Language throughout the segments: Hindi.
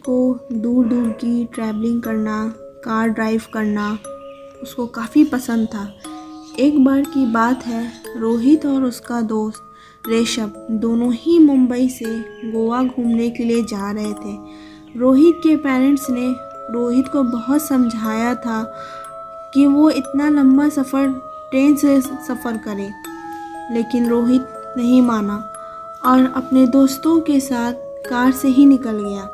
को दूर दूर की ट्रैवलिंग करना, कार ड्राइव करना उसको काफ़ी पसंद था। एक बार की बात है, रोहित और उसका दोस्त ऋषभ दोनों ही मुंबई से गोवा घूमने के लिए जा रहे थे। रोहित के पेरेंट्स ने रोहित को बहुत समझाया था कि वो इतना लंबा सफ़र ट्रेन से सफ़र करे, लेकिन रोहित नहीं माना और अपने दोस्तों के साथ कार से ही निकल गया।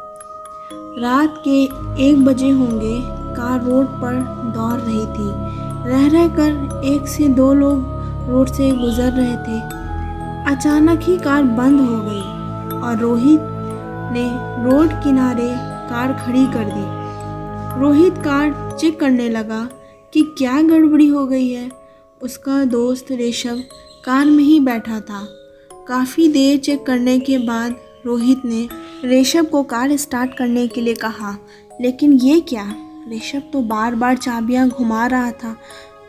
रात के 1 बजे होंगे, कार रोड पर दौड़ रही थी। रह कर 1 से 2 लोग रोड से गुजर रहे थे। अचानक ही कार बंद हो गई और रोहित ने रोड किनारे कार खड़ी कर दी। रोहित कार चेक करने लगा कि क्या गड़बड़ी हो गई है। उसका दोस्त ऋषभ कार में ही बैठा था। काफ़ी देर चेक करने के बाद रोहित ने ऋषभ को कार स्टार्ट करने के लिए कहा, लेकिन ये क्या, ऋषभ तो बार बार चाबियां घुमा रहा था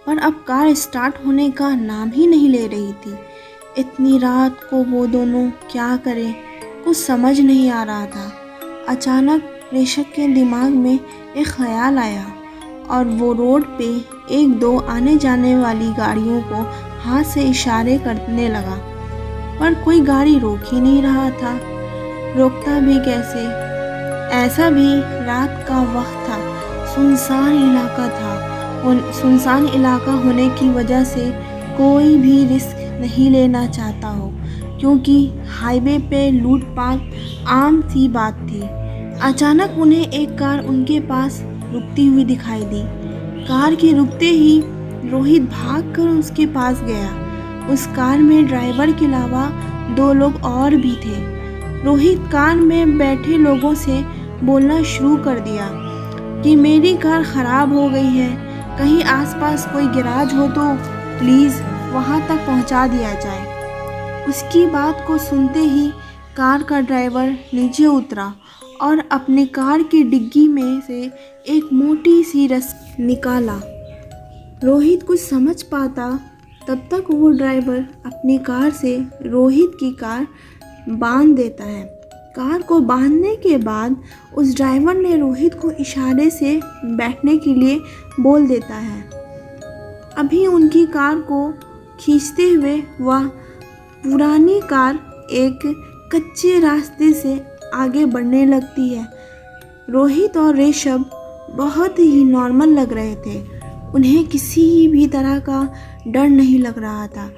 पर अब कार स्टार्ट होने का नाम ही नहीं ले रही थी। इतनी रात को वो दोनों क्या करें, कुछ समझ नहीं आ रहा था। अचानक ऋषभ के दिमाग में एक ख्याल आया और वो रोड पे 1-2 आने जाने वाली गाड़ियों को हाथ से इशारे करने लगा, पर कोई गाड़ी रोक ही नहीं रहा था। रोकता भी कैसे, ऐसा भी रात का वक्त था, सुनसान इलाका था। सुनसान इलाका होने की वजह से कोई भी रिस्क नहीं लेना चाहता हो, क्योंकि हाईवे पे लूटपाट आम सी बात थी। अचानक उन्हें एक कार उनके पास रुकती हुई दिखाई दी। कार के रुकते ही रोहित भागकर उसके पास गया। उस कार में ड्राइवर के अलावा 2 लोग और भी थे। रोहित कार में बैठे लोगों से बोलना शुरू कर दिया कि मेरी कार ख़राब हो गई है, कहीं आसपास कोई गैराज हो तो प्लीज़ वहाँ तक पहुँचा दिया जाए। उसकी बात को सुनते ही कार का ड्राइवर नीचे उतरा और अपने कार की डिग्गी में से एक मोटी सी रस्सी निकाला। रोहित कुछ समझ पाता तब तक वो ड्राइवर अपनी कार से रोहित की कार बांध देता है। कार को बांधने के बाद उस ड्राइवर ने रोहित को इशारे से बैठने के लिए बोल देता है। अभी उनकी कार को खींचते हुए वह पुरानी कार एक कच्चे रास्ते से आगे बढ़ने लगती है। रोहित और ऋषभ बहुत ही नॉर्मल लग रहे थे। उन्हें किसी भी तरह का डर नहीं लग रहा था,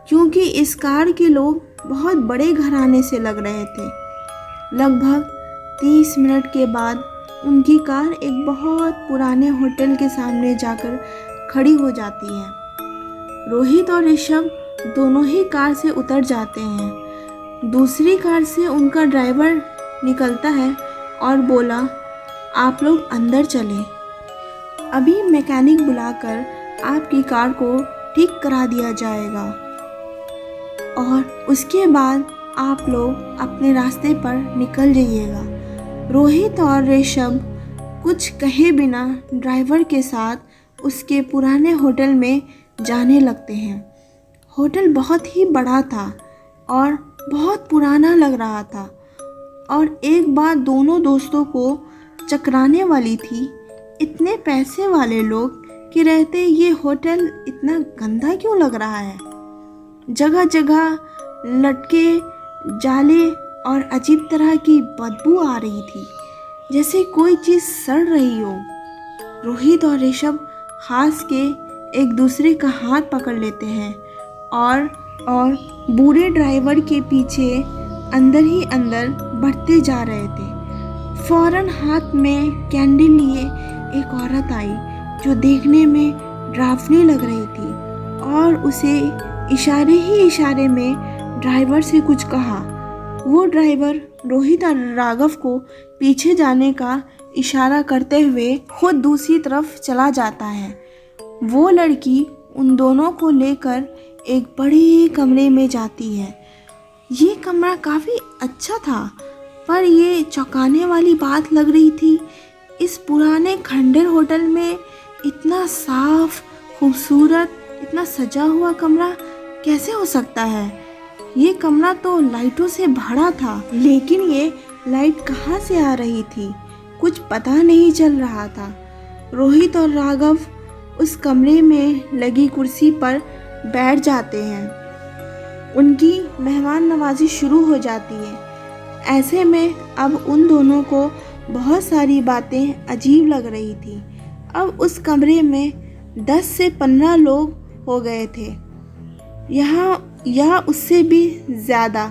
क्योंकि इस कार के लोग बहुत बड़े घराने से लग रहे थे। लगभग 30 मिनट के बाद उनकी कार एक बहुत पुराने होटल के सामने जाकर खड़ी हो जाती है। रोहित और ऋषभ दोनों ही कार से उतर जाते हैं। दूसरी कार से उनका ड्राइवर निकलता है और बोला, आप लोग अंदर चलें, अभी मैकेनिक बुलाकर आपकी कार को ठीक करा दिया जाएगा और उसके बाद आप लोग अपने रास्ते पर निकल जाइएगा। रोहित और ऋषभ कुछ कहे बिना ड्राइवर के साथ उसके पुराने होटल में जाने लगते हैं। होटल बहुत ही बड़ा था और बहुत पुराना लग रहा था और एक बात दोनों दोस्तों को चकराने वाली थी, इतने पैसे वाले लोग के रहते ये होटल इतना गंदा क्यों लग रहा है। जगह जगह लटके जाले और अजीब तरह की बदबू आ रही थी, जैसे कोई चीज़ सड़ रही हो। रोहित और ऋषभ हंस के एक दूसरे का हाथ पकड़ लेते हैं और बूढ़े ड्राइवर के पीछे अंदर ही अंदर बढ़ते जा रहे थे। फौरन हाथ में कैंडल लिए एक औरत आई जो देखने में डरावनी लग रही थी और उसे इशारे ही इशारे में ड्राइवर से कुछ कहा। वो ड्राइवर रोहित और राघव को पीछे जाने का इशारा करते हुए खुद दूसरी तरफ चला जाता है। वो लड़की उन दोनों को लेकर एक बड़े कमरे में जाती है। ये कमरा काफ़ी अच्छा था, पर ये चौंकाने वाली बात लग रही थी। इस पुराने खंडर होटल में इतना साफ, खूबसूरत, इतना सजा हुआ कमरा कैसे हो सकता है। ये कमरा तो लाइटों से भरा था, लेकिन ये लाइट कहाँ से आ रही थी। कुछ पता नहीं चल रहा था। रोहित और राघव उस कमरे में लगी कुर्सी पर बैठ जाते हैं। उनकी मेहमान नवाजी शुरू हो जाती है। ऐसे में अब उन दोनों को बहुत सारी बातें अजीब लग रही थी। अब उस कमरे में 10 से 15 लोग हो गए थे, या उससे भी ज़्यादा,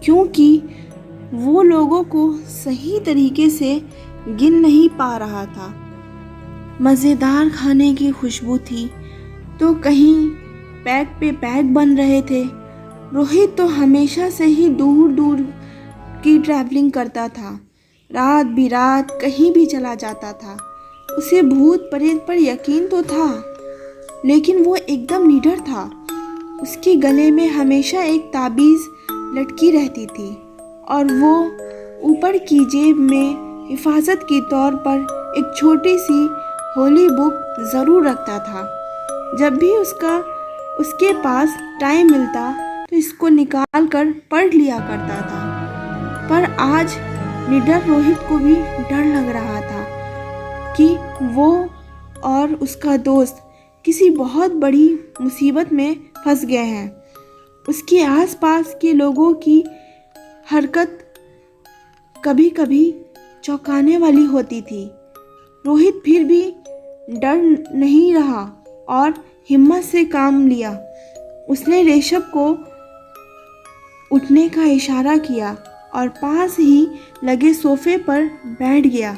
क्योंकि वो लोगों को सही तरीके से गिन नहीं पा रहा था। मज़ेदार खाने की खुशबू थी तो कहीं पैक पे पैक बन रहे थे। रोहित तो हमेशा से ही दूर दूर की ट्रैवलिंग करता था। रात बिरात कहीं भी चला जाता था। उसे भूत प्रेत पर यकीन तो था, लेकिन वो एकदम निडर था। उसके गले में हमेशा एक ताबीज़ लटकी रहती थी और वो ऊपर की जेब में हिफाजत के तौर पर एक छोटी सी होली बुक ज़रूर रखता था। जब भी उसके पास टाइम मिलता तो इसको निकाल कर पढ़ लिया करता था। पर आज निडर रोहित को भी डर लग रहा था कि वो और उसका दोस्त किसी बहुत बड़ी मुसीबत में फंस गए हैं। उसके आसपास के लोगों की हरकत कभी कभी चौंकाने वाली होती थी। रोहित फिर भी डर नहीं रहा और हिम्मत से काम लिया। उसने ऋषभ को उठने का इशारा किया और पास ही लगे सोफे पर बैठ गया।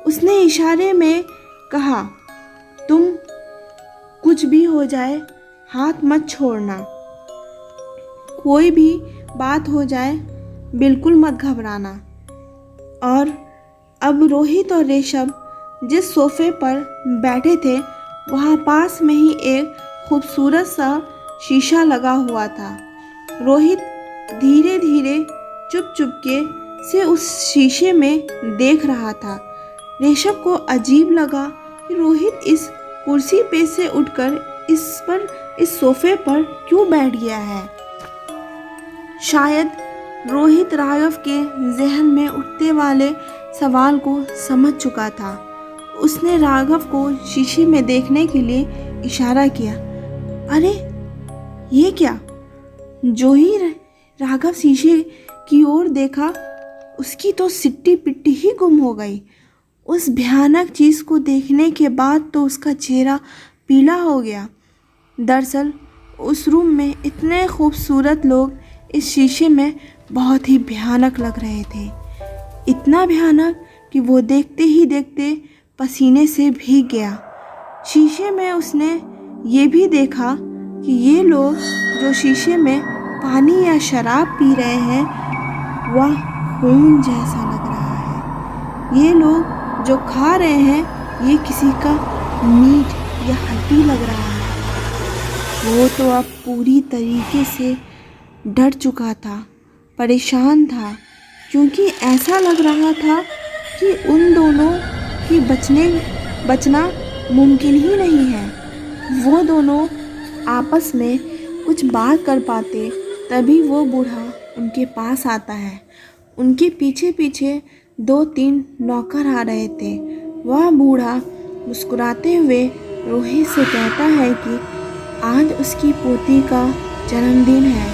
उसने इशारे में कहा, तुम कुछ भी हो जाए हाथ मत छोड़ना, कोई भी बात हो जाए बिल्कुल मत घबराना। और अब रोहित और ऋषभ जिस सोफे पर बैठे थे वहाँ पास में ही एक खूबसूरत सा शीशा लगा हुआ था। रोहित धीरे धीरे चुप चुपके से उस शीशे में देख रहा था। ऋषभ को अजीब लगा कि रोहित इस कुर्सी पे से उठकर इस सोफे पर क्यों बैठ गया है। शायद रोहित राघव के जहन में उठने वाले सवाल को समझ चुका था। उसने राघव को शीशे में देखने के लिए इशारा किया। अरे ये क्या? जो ही राघव शीशे की ओर देखा, उसकी तो सिट्टी पिट्टी ही गुम हो गई। उस भयानक चीज़ को देखने के बाद तो उसका चेहरा पीला हो गया। दरअसल उस रूम में इतने खूबसूरत लोग इस शीशे में बहुत ही भयानक लग रहे थे। इतना भयानक कि वो देखते ही देखते पसीने से भीग गया। शीशे में उसने ये भी देखा कि ये लोग जो शीशे में पानी या शराब पी रहे हैं वह खून जैसा लग रहा है। ये लोग जो खा रहे हैं ये किसी का मीट या हड्डी लग रहा है। वो तो अब पूरी तरीके से डर चुका था, परेशान था, क्योंकि ऐसा लग रहा था कि उन दोनों की बचना मुमकिन ही नहीं है। वो दोनों आपस में कुछ बात कर पाते तभी वो बूढ़ा उनके पास आता है। उनके पीछे पीछे 2-3 नौकर आ रहे थे। वह बूढ़ा मुस्कुराते हुए रोहित से कहता है कि आज उसकी पोती का जन्मदिन है।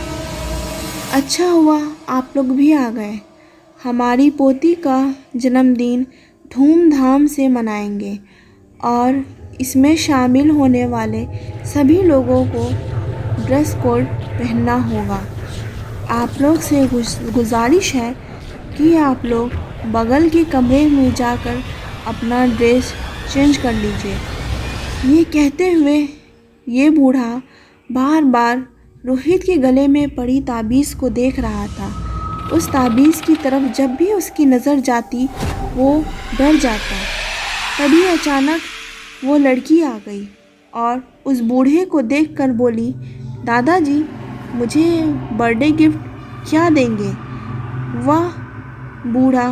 अच्छा हुआ आप लोग भी आ गए। हमारी पोती का जन्मदिन धूमधाम से मनाएंगे और इसमें शामिल होने वाले सभी लोगों को ड्रेस कोड पहनना होगा। आप लोग से गुजारिश है कि आप लोग बगल के कमरे में जाकर अपना ड्रेस चेंज कर लीजिए। ये कहते हुए ये बूढ़ा बार बार रोहित के गले में पड़ी ताबीज़ को देख रहा था। उस ताबीज़ की तरफ जब भी उसकी नज़र जाती वो डर जाता। तभी अचानक वो लड़की आ गई और उस बूढ़े को देखकर बोली, दादाजी मुझे बर्थडे गिफ्ट क्या देंगे? वह बूढ़ा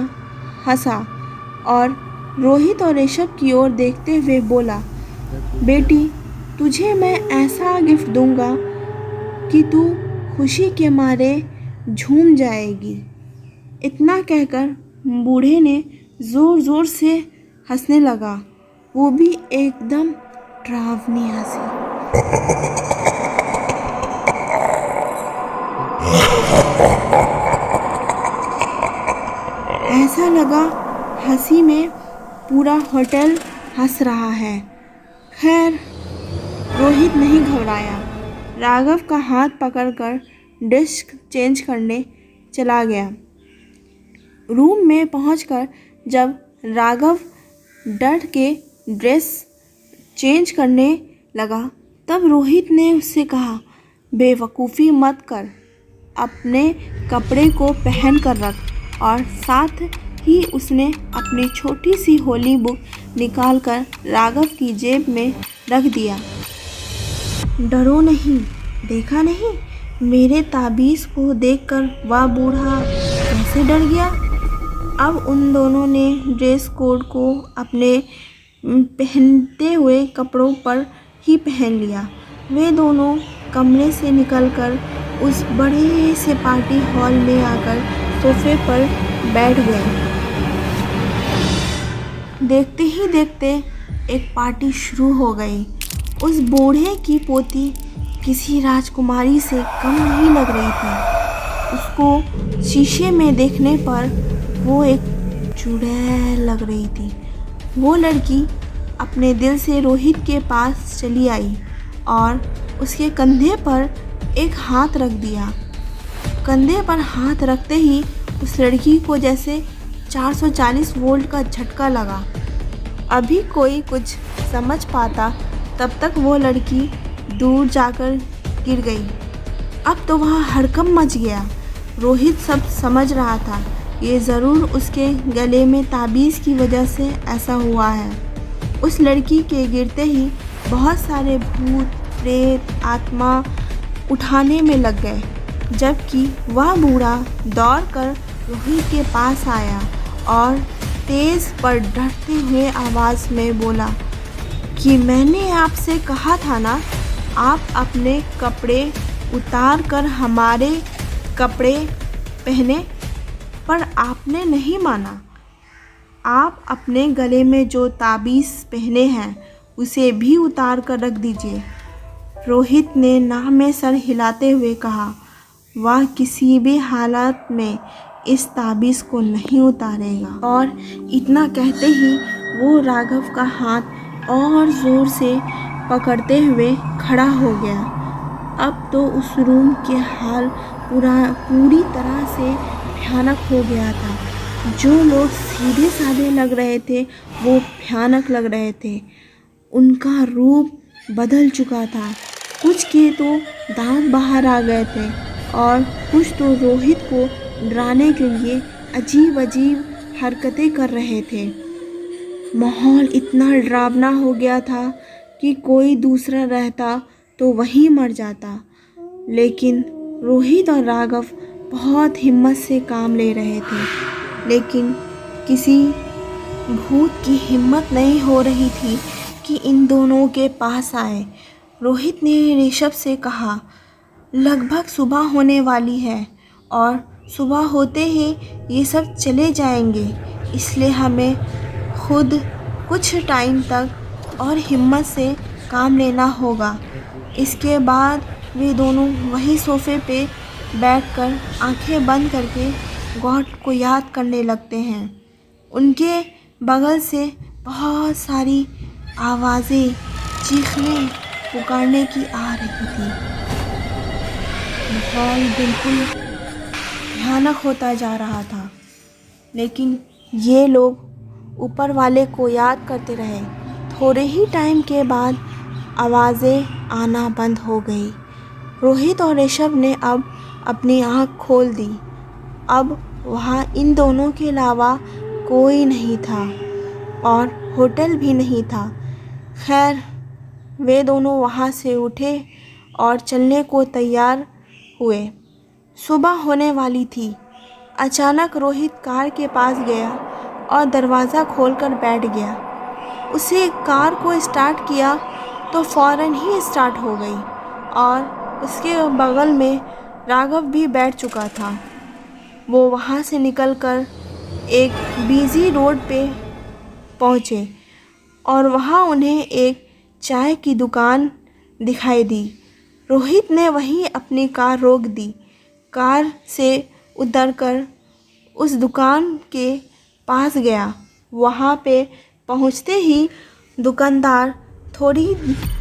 हंसा और रोहित और ऋषभ की ओर देखते हुए बोला, बेटी तुझे मैं ऐसा गिफ्ट दूंगा कि तू खुशी के मारे झूम जाएगी। इतना कहकर बूढ़े ने ज़ोर ज़ोर से हंसने लगा, वो भी एकदम डरावनी हंसी। ऐसा लगा हंसी में पूरा होटल हंस रहा है। खैर, रोहित नहीं घबराया। राघव का हाथ पकड़कर डिस्क चेंज करने चला गया। रूम में पहुंचकर जब राघव डट के ड्रेस चेंज करने लगा, तब रोहित ने उससे कहा, बेवकूफ़ी मत कर, अपने कपड़े को पहन कर रख। और साथ ही उसने अपनी छोटी सी होली बुक निकालकर राघव की जेब में रख दिया। डरो नहीं, देखा नहीं, मेरे ताबीज़ को देखकर वह बूढ़ा कैसे डर गया। अब उन दोनों ने ड्रेस कोड को अपने पहनते हुए कपड़ों पर ही पहन लिया। वे दोनों कमरे से निकलकर उस बड़े से पार्टी हॉल में आकर सोफे पर बैठ गए। देखते ही देखते एक पार्टी शुरू हो गई। उस बूढ़े की पोती किसी राजकुमारी से कम नहीं लग रही थी। उसको शीशे में देखने पर वो एक चुड़ैल लग रही थी। वो लड़की अपने दिल से रोहित के पास चली आई और उसके कंधे पर एक हाथ रख दिया। कंधे पर हाथ रखते ही उस लड़की को जैसे 440 वोल्ट का झटका लगा। अभी कोई कुछ समझ पाता तब तक वो लड़की दूर जाकर गिर गई। अब तो वहाँ हड़कंप मच गया। रोहित सब समझ रहा था, ये ज़रूर उसके गले में ताबीज़ की वजह से ऐसा हुआ है। उस लड़की के गिरते ही बहुत सारे भूत, प्रेत, आत्मा उठाने में लग गए, जबकि वह बूढ़ा दौड़कर रोहित के पास आया और तेज़ पर डरते हुए आवाज़ में बोला कि मैंने आपसे कहा था ना, आप अपने कपड़े उतार कर हमारे कपड़े पहने, पर आपने नहीं माना। आप अपने गले में जो ताबीज़ पहने हैं उसे भी उतार कर रख दीजिए। रोहित ने ना में सर हिलाते हुए कहा, वह किसी भी हालत में इस ताबीज़ को नहीं उतारेगा। और इतना कहते ही वो राघव का हाथ और ज़ोर से पकड़ते हुए खड़ा हो गया। अब तो उस रूम के हाल पूरी तरह से भयानक हो गया था। जो लोग सीधे साधे लग रहे थे वो भयानक लग रहे थे। उनका रूप बदल चुका था। कुछ के तो दांत बाहर आ गए थे और कुछ तो रोहित को डराने के लिए अजीब अजीब हरकतें कर रहे थे। माहौल इतना डरावना हो गया था कि कोई दूसरा रहता तो वहीं मर जाता। लेकिन रोहित और राघव बहुत हिम्मत से काम ले रहे थे, लेकिन किसी भूत की हिम्मत नहीं हो रही थी कि इन दोनों के पास आए। रोहित ने ऋषभ से कहा, लगभग सुबह होने वाली है और सुबह होते ही ये सब चले जाएंगे, इसलिए हमें खुद कुछ टाइम तक और हिम्मत से काम लेना होगा। इसके बाद वे दोनों वही सोफे पे बैठकर आंखें बंद करके गॉड को याद करने लगते हैं। उनके बगल से बहुत सारी आवाज़ें चीखने पुकारने की आ रही थी। माहौल बिल्कुल भयानक होता जा रहा था, लेकिन ये लोग ऊपर वाले को याद करते रहे। थोड़े ही टाइम के बाद आवाज़ें आना बंद हो गई। रोहित और ऋषभ ने अब अपनी आँख खोल दी। अब वहाँ इन दोनों के अलावा कोई नहीं था और होटल भी नहीं था। खैर, वे दोनों वहाँ से उठे और चलने को तैयार हुए। सुबह होने वाली थी। अचानक रोहित कार के पास गया और दरवाज़ा खोलकर बैठ गया। उसे कार को स्टार्ट किया तो फ़ौरन ही स्टार्ट हो गई और उसके बगल में राघव भी बैठ चुका था। वो वहाँ से निकलकर एक बिजी रोड पे पहुँचे और वहाँ उन्हें एक चाय की दुकान दिखाई दी। रोहित ने वहीं अपनी कार रोक दी। कार से उतरकर उस दुकान के पास गया। वहाँ पे पहुँचते ही दुकानदार थोड़ी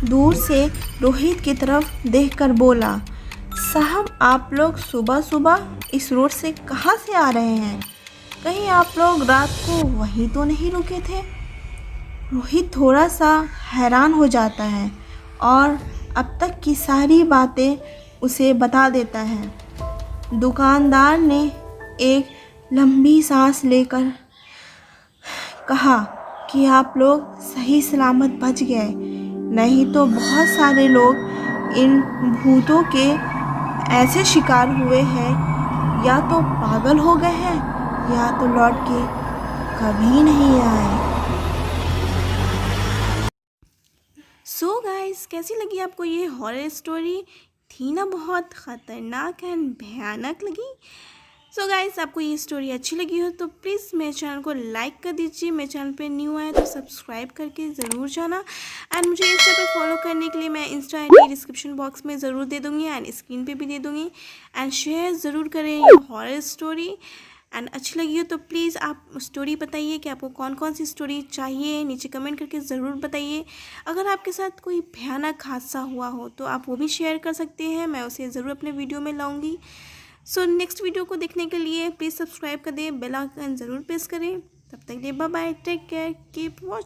दूर से रोहित की तरफ देखकर बोला, साहब आप लोग सुबह सुबह इस रोड से कहाँ से आ रहे हैं? कहीं आप लोग रात को वहीं तो नहीं रुके थे? रोहित थोड़ा सा हैरान हो जाता है और अब तक की सारी बातें उसे बता देता है। दुकानदार ने एक लंबी सांस लेकर कहा कि आप लोग सही सलामत बच गए, नहीं तो बहुत सारे लोग इन भूतों के ऐसे शिकार हुए हैं, या तो पागल हो गए हैं या तो लौट के कभी नहीं आए। सो गाइस, कैसी लगी आपको ये हॉरर स्टोरी? थी ना बहुत ख़तरनाक एंड भयानक लगी? सो गाइस, आपको ये स्टोरी अच्छी लगी हो तो प्लीज़ मेरे चैनल को लाइक कर दीजिए। मेरे चैनल पे न्यू आए तो सब्सक्राइब करके ज़रूर जाना। एंड मुझे इंस्टा पे फॉलो करने के लिए मैं इंस्टा आईडी डिस्क्रिप्शन बॉक्स में ज़रूर दे दूँगी एंड स्क्रीन पे भी दे दूँगी। एंड शेयर ज़रूर करें ये हॉरर स्टोरी। एंड अच्छी लगी हो तो प्लीज़ आप स्टोरी बताइए कि आपको कौन कौन सी स्टोरी चाहिए, नीचे कमेंट करके ज़रूर बताइए। अगर आपके साथ कोई भयानक हादसा हुआ हो तो आप वो भी शेयर कर सकते हैं, मैं उसे ज़रूर अपने वीडियो में लाऊंगी। सो नेक्स्ट वीडियो को देखने के लिए प्लीज़ सब्सक्राइब कर दें, बेल आइकन ज़रूर प्रेस करें। तब तक के लिए bye bye, take care, keep watch.